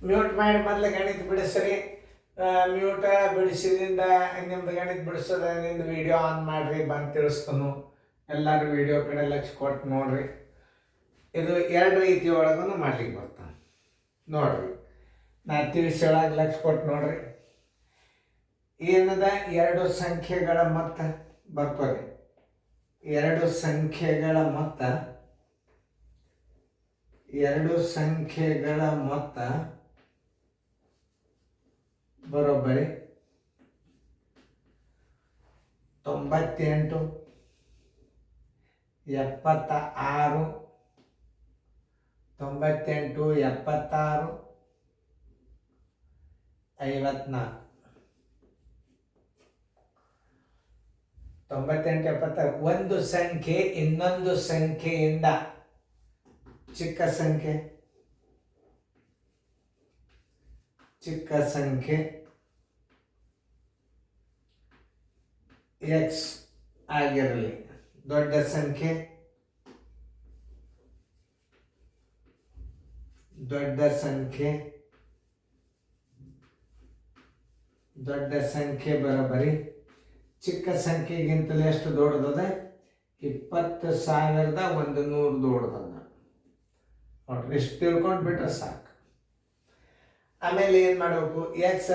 Mute ಮಾಡಿ ಮೊದಲು ಗಣಿತ ಬಿಡಿಸ್ರಿ. ಮ್ಯೂಟ ಬಿಡಿಸಿದಿಂದ ನಿಮ್ದು ಗಣಿತ ಬಿಡಿಸೋದ ನಿಮ್ದು ವಿಡಿಯೋ ಆನ್ ಮಾಡಿರಿ, ಬಂದು ತಿಳಿಸ್ತಾನು. ಎಲ್ಲರೂ ವಿಡಿಯೋ ಕಡೆ ಲಕ್ಷ ಕೊಟ್ಟು ನೋಡ್ರಿ. ಇದು ಎರಡು ರೀತಿ ಒಳಗೂ ಮಾಡ್ಲಿಕ್ಕೆ ಬರ್ತಾನೆ ನೋಡ್ರಿ. ನಾ ತಿಳಿಸೊಳಗೆ ಲಕ್ಷ ಕೊಟ್ಟು ನೋಡ್ರಿ. ಏನದ ಎರಡು ಸಂಖ್ಯೆಗಳ ಮೊತ್ತ ಬರ್ತದೆ. ಎರಡು ಸಂಖ್ಯೆಗಳ ಮೊತ್ತ ಬರೋಬ್ಬರಿ 98, 76, 98, 76, 54. 98, 76. ಒಂದು ಸಂಖ್ಯೆ ಇನ್ನೊಂದು ಸಂಖ್ಯೆಯಿಂದ ಚಿಕ್ಕ ಸಂಖ್ಯೆ x ಆಗಿರಲಿ, ದೊಡ್ಡ ಸಂಖ್ಯೆ ಬರೋಬ್ಬರಿ ಚಿಕ್ಕ ಸಂಖ್ಯೆಗಿಂತಲೇ ಎಷ್ಟು ದೊಡ್ಡದದ? 20,100 ದೊಡ್ಡದದ ನೋಡ್ರಿ. ಇಷ್ಟು ತಿಳ್ಕೊಂಡು ಬಿಟ್ರೆ ಸಾಕು. ಆಮೇಲೆ ಏನು ಮಾಡಬೇಕು? X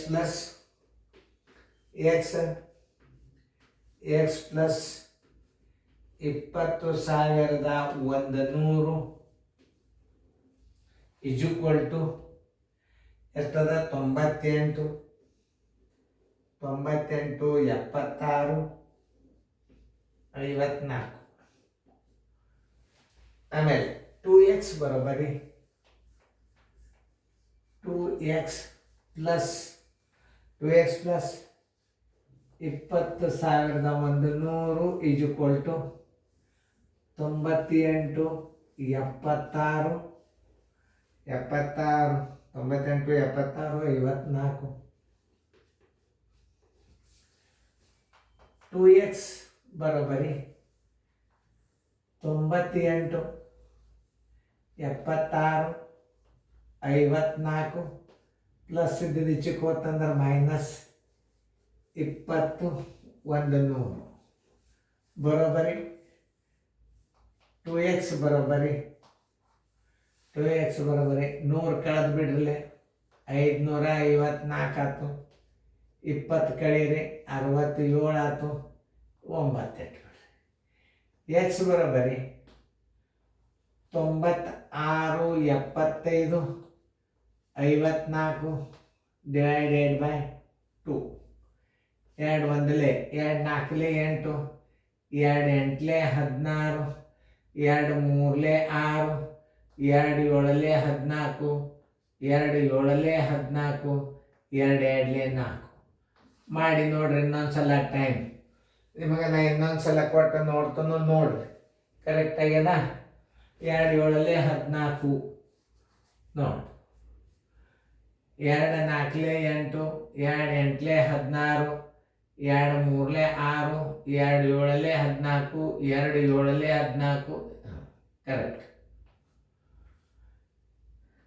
plus 20,100 is equal to ಎಷ್ಟದ? 98, 76, 54. ಆಮೇಲೆ 2x ಬರೋಬ್ಬರಿ 2x plus 20,100 is equal to 98, 76, 54. 2x ಬರೋಬ್ಬರಿ 98, 76, 54 ಪ್ಲಸ್ ಇದ್ದಿದ್ದು ಚಿಕ್ಕ ಹೊತ್ತಂದ್ರೆ ಮೈನಸ್ 20, 100 ಬರೋಬ್ಬರಿ 2x ಬರೋಬ್ಬರಿ 100 ಕಳೆದು ಬಿಡ್ರಲೆ 554 ಆಯ್ತು. 20 ಕಳೀರಿ 67 ಆಯ್ತು. 9 x ಬರೋಬ್ಬರಿ 96, 75, 54 ಡಿವೈಡೆಡ್ ಬೈ 2. 2 1 2 4 8, 2 8 16, 2 3 6, 2 7 14, 2 7 14, 2 2 4 ಮಾಡಿ ನೋಡ್ರಿ. ಇನ್ನೊಂದ್ಸಲ ಟೈಮ್ ನಿಮಗೆ ನಾ ಇನ್ನೊಂದ್ಸಲ ಕೊಟ್ಟು ನೋಡ್ತಾನು ನೋಡ್ರಿ. ಕರೆಕ್ಟ್ ಆಗ್ಯದ? 2 7 14 ನೋಡಿ. 2 4 8, 2 8 16, 2 3 6, 2 7 14, 2 7 14 ಕರೆಕ್ಟ್.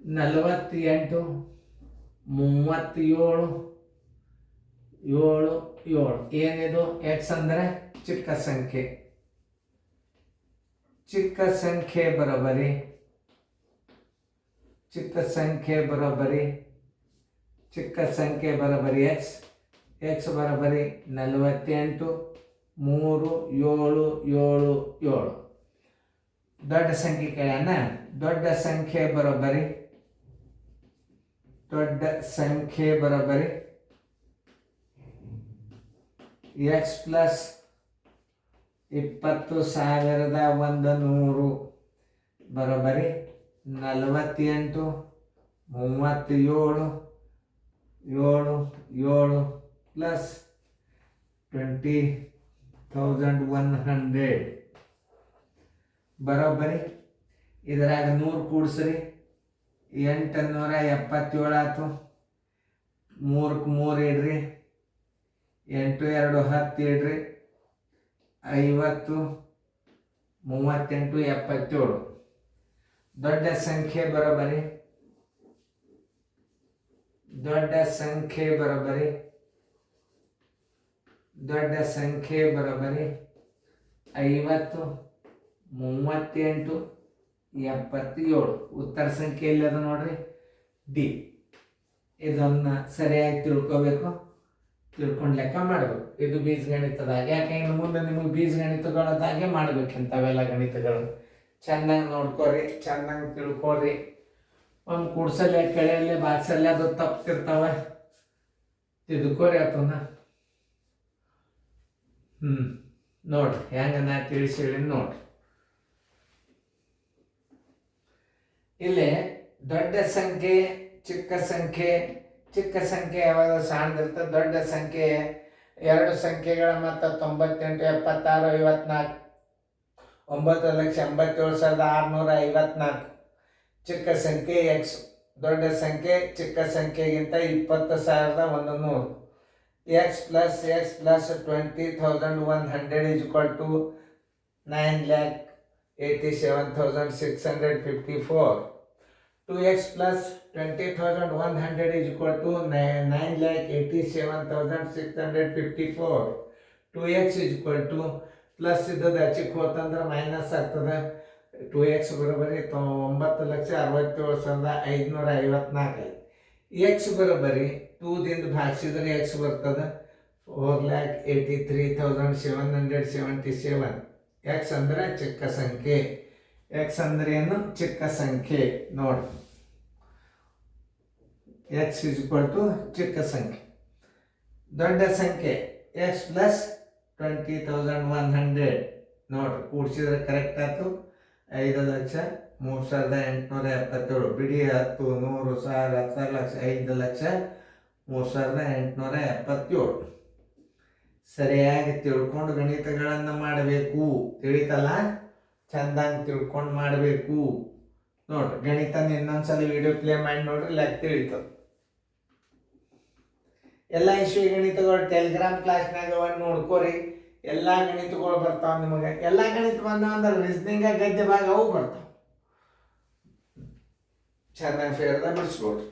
48, 37, 7 7. ಏನಿದು? ಎಕ್ಸ್ ಅಂದರೆ ಚಿಕ್ಕ ಸಂಖ್ಯೆ ಬರೋಬ್ಬರಿ ಎಕ್ಸ್ ಬರೋಬ್ಬರಿ 48, 3, 7 7 7. ದೊಡ್ಡ ಸಂಖ್ಯೆ ಕೇಳೋಣ. ದೊಡ್ಡ ಸಂಖ್ಯೆ ಬರೋಬ್ಬರಿ x ಪ್ಲಸ್ 20,100 ಬರೋಬ್ಬರಿ 48, 37, 7 7 ಪ್ಲಸ್ 20,100 ಬರೋಬ್ಬರಿ. ಇದರಾಗ 100 ಕೂಡಿಸ್ರಿ 877 ಆಯ್ತು. 3ಕ್ಕೆ 3 ಇಡ್ರಿ, 8 2 10 ಇಡ್ರಿ, 50, 38, 77. ದೊಡ್ಡ ಸಂಖ್ಯೆ ಬರೋಬ್ಬರಿ ದೊಡ್ಡ ಸಂಖ್ಯೆ ಬರೋಬ್ಬರಿ 50, 38, 77. ಉತ್ತರ ಸಂಖ್ಯೆ ಎಲ್ಲದ ನೋಡ್ರಿ ಡಿ. ಇದನ್ನು ಸರಿಯಾಗಿ ತಿಳ್ಕೊಂಡು ಲೆಕ್ಕ ಮಾಡಬೇಕು. ಇದು ಬೀಜಗಣಿತದಾಗ. ಯಾಕೆ ಇನ್ನು ಮುಂದೆ ನಿಮಗೆ ಬೀಜಗಣಿತಗಳದಾಗೆ ಮಾಡ್ಬೇಕಂತವೆಲ್ಲ ಗಣಿತಗಳು. ಚೆನ್ನಾಗಿ ನೋಡ್ಕೋರಿ, ಚೆನ್ನಾಗಿ ತಿಳ್ಕೊರಿ. ಒಂದು ಕುಡ್ಸಲ್ಲೇ ಕೆಳೆಯಲ್ಲೇ ಬಾಕ್ಸಲ್ಲೇ ಅದು ತಪ್ಪಿರ್ತಾವೆ, ತಿದ್ಕೋರಿ ಅದನ್ನ. ನೋಡ್ರಿ ಹೆಂಗ ನಾ ತಿಳಿಸಿ ನೋಡ್ರಿ. ಇಲ್ಲಿ ದೊಡ್ಡ ಸಂಖ್ಯೆ, ಚಿಕ್ಕ ಸಂಖ್ಯೆ ಯಾವಾಗ ಸಣ್ಣದಿರ್ತದೆ. ದೊಡ್ಡ ಸಂಖ್ಯೆ 2 ಸಂಖ್ಯೆಗಳ ಮೊತ್ತ 98, 76, 54, 9,87,654. ಚಿಕ್ಕ ಸಂಖ್ಯೆ ಎಕ್ಸ್. ದೊಡ್ಡ ಸಂಖ್ಯೆ ಚಿಕ್ಕ ಸಂಖ್ಯೆಗಿಂತ 20,100. X plus 20,100 is equal to 9,87,654. 2x plus 20,100 is equal to 9,87,654. 2x is equal to plus ಇದ್ದದ್ದು ಹಚ್ಚಿಗೆ ಹೋತಂದ್ರೆ ಮೈನಸ್ ಆಗ್ತದೆ. 2x ಬರೋಬ್ಬರಿ 9,67,554. ಎಕ್ಸ್ ಬರೋಬ್ಬರಿ 2 ದಿಂದ ಭಾಗಿಸಿದ್ರೆ ಎಕ್ಸ್ ಬರ್ತದೆ 4,83,777. ಎಕ್ಸ್ ಅಂದ್ರೆ ಚಿಕ್ಕ ಸಂಖ್ಯೆ. ಎಕ್ಸ್ ಅಂದ್ರೆ ಏನು? ಚಿಕ್ಕ ಸಂಖ್ಯೆ. ನೋಡಿ, ಎಕ್ಸ್ ಇಸ್ ಈಕ್ವಲ್ ಟು ಚಿಕ್ಕ ಸಂಖ್ಯೆ. ದೊಡ್ಡ ಸಂಖ್ಯೆ ಎಕ್ಸ್ ಪ್ಲಸ್ 20,100. ನೋಡ್ರಿ, ಕೂಡಿಸಿದ್ರೆ ಕರೆಕ್ಟ್ ಆಯ್ತು. 5,03,877. ಬಿಡಿ 10, 100, 1000, 10 ಲಕ್ಷ, 5,03,877. ಸರಿಯಾಗಿ ತಿಳ್ಕೊಂಡು ಗಣಿತಗಳನ್ನು ಮಾಡಬೇಕು. ತಿಳಿತಲ್ಲ? ಚಂದಾಗಿ ತಿಳ್ಕೊಂಡು ಮಾಡಬೇಕು. ನೋಡ್ರಿ, ಗಣಿತನ ಇನ್ನೊಂದ್ಸಲ ವಿಡಿಯೋ ಪ್ಲೇ ಮಾಡಿ ನೋಡ್ರಿ, ಲೆಕ್ಕ ತಿಳಿತದೆ. ಎಲ್ಲ ಇಶ್ಯೂ ಗಣಿತಗಳು ಟೆಲಿಗ್ರಾಮ್ ಕ್ಲಾಸ್ನಾಗ ನೋಡ್ಕೋರಿ. ಎಲ್ಲ ಗಣಿತಗಳು ಬರ್ತಾವ ನಿಮಗೆ. ಎಲ್ಲ ಗಣಿತ ಬಂದಾವ ಅಂದ್ರೆ ರೀಸನಿಂಗ ಗದ್ಯ ಭಾಗ ಅವು ಬರ್ತಾವ. ಚೆನ್ನಾಗಿ ಫೇರ್ದ ಬಿಡಿಸ್ಕೊಡ್ರಿ.